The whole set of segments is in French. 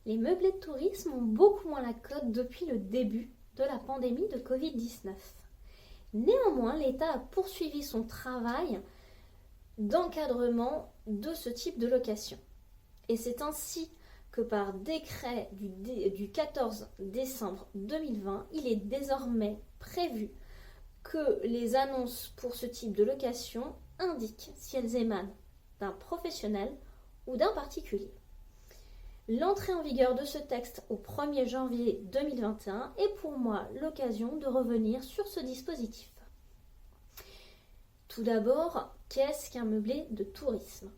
Les meublés de tourisme ont beaucoup moins la cote depuis le début de la pandémie de Covid-19. Néanmoins, l'État a poursuivi son travail d'encadrement de ce type de location. Et c'est ainsi que par décret du 14 décembre 2020, il est désormais prévu que les annonces pour ce type de location indiquent si elles émanent d'un professionnel ou d'un particulier. L'entrée en vigueur de ce texte au 1er janvier 2021 est pour moi l'occasion de revenir sur ce dispositif. Tout d'abord, qu'est-ce qu'un meublé de tourisme ?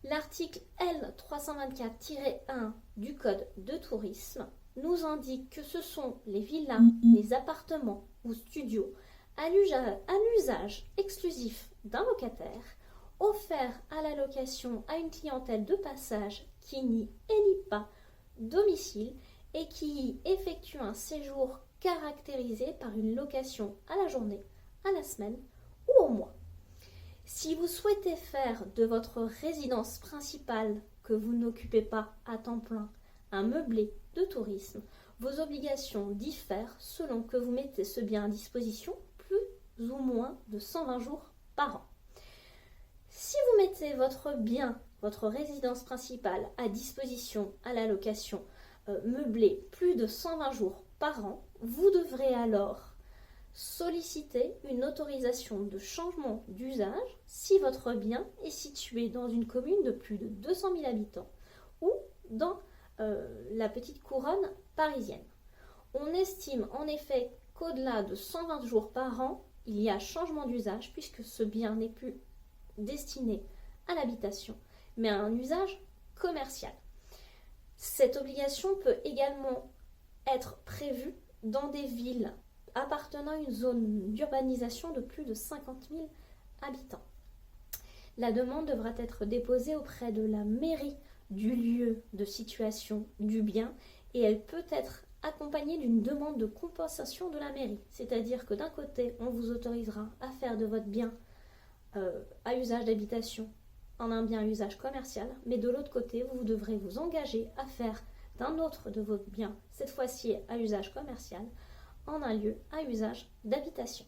L'article L324-1 du Code de tourisme nous indique que ce sont les villas, les appartements ou studios à l'usage exclusif d'un locataire, offerts à la location à une clientèle de passage qui n'y élit pas domicile et qui y effectue un séjour caractérisé par une location à la journée, à la semaine ou au mois. Si vous souhaitez faire de votre résidence principale, que vous n'occupez pas à temps plein, un meublé de tourisme, vos obligations diffèrent selon que vous mettez ce bien à disposition plus ou moins de 120 jours par an. Si vous mettez votre bien, votre résidence principale à disposition à la location meublée plus de 120 jours par an, vous devrez alors solliciter une autorisation de changement d'usage si votre bien est situé dans une commune de plus de 200 000 habitants ou dans la petite couronne parisienne. On estime en effet qu'au-delà de 120 jours par an, il y a changement d'usage puisque ce bien n'est plus destiné à l'habitation, mais à un usage commercial. Cette obligation peut également être prévue dans des villes appartenant à une zone d'urbanisation de plus de 50 000 habitants. La demande devra être déposée auprès de la mairie du lieu de situation du bien et elle peut être accompagnée d'une demande de compensation de la mairie. C'est-à-dire que d'un côté, on vous autorisera à faire de votre bien à usage d'habitation en un bien à usage commercial, mais de l'autre côté, vous devrez vous engager à faire d'un autre de vos biens, cette fois-ci à usage commercial, en un lieu à usage d'habitation.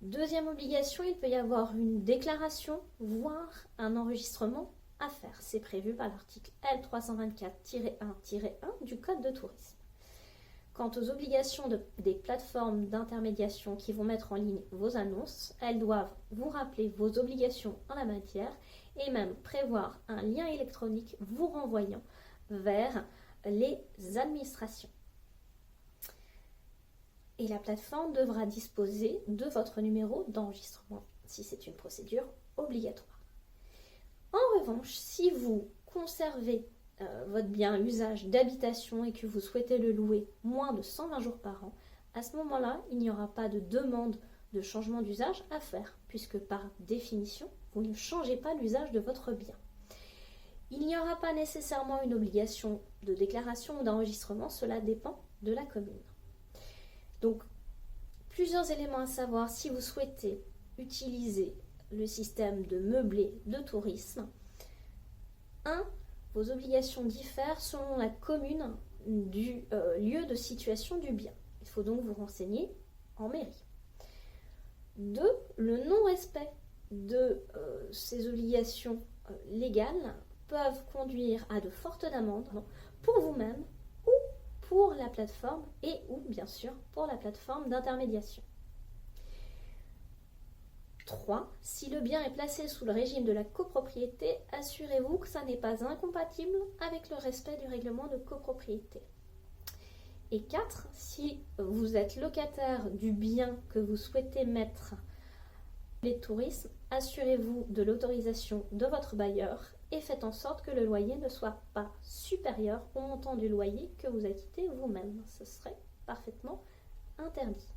Deuxième obligation, il peut y avoir une déclaration, voire un enregistrement à faire. C'est prévu par l'article L324-1-1 du Code de tourisme. Quant aux obligations des plateformes d'intermédiation qui vont mettre en ligne vos annonces, elles doivent vous rappeler vos obligations en la matière et même prévoir un lien électronique vous renvoyant vers les administrations. Et la plateforme devra disposer de votre numéro d'enregistrement si c'est une procédure obligatoire. En revanche, si vous conservez votre bien à usage d'habitation et que vous souhaitez le louer moins de 120 jours par an, à ce moment-là, il n'y aura pas de demande de changement d'usage à faire, puisque par définition, vous ne changez pas l'usage de votre bien. Il n'y aura pas nécessairement une obligation de déclaration ou d'enregistrement, cela dépend de la commune. Donc, plusieurs éléments à savoir si vous souhaitez utiliser le système de meublé de tourisme. 1. Vos obligations diffèrent selon la commune du lieu de situation du bien. Il faut donc vous renseigner en mairie. 2. Le non-respect de ces obligations légales peuvent conduire à de fortes amendes pour vous-même ou pour la plateforme et ou bien sûr pour la plateforme d'intermédiation. 3. Si le bien est placé sous le régime de la copropriété, assurez-vous que ça n'est pas incompatible avec le respect du règlement de copropriété. Et 4. Si vous êtes locataire du bien que vous souhaitez mettre les tourismes, assurez-vous de l'autorisation de votre bailleur et faites en sorte que le loyer ne soit pas supérieur au montant du loyer que vous acquittez vous-même. Ce serait parfaitement interdit.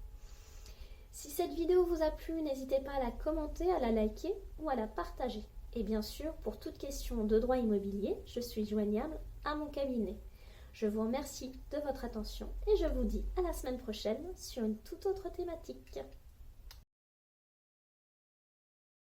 Si cette vidéo vous a plu, n'hésitez pas à la commenter, à la liker ou à la partager. Et bien sûr, pour toute question de droit immobilier, je suis joignable à mon cabinet. Je vous remercie de votre attention et je vous dis à la semaine prochaine sur une toute autre thématique.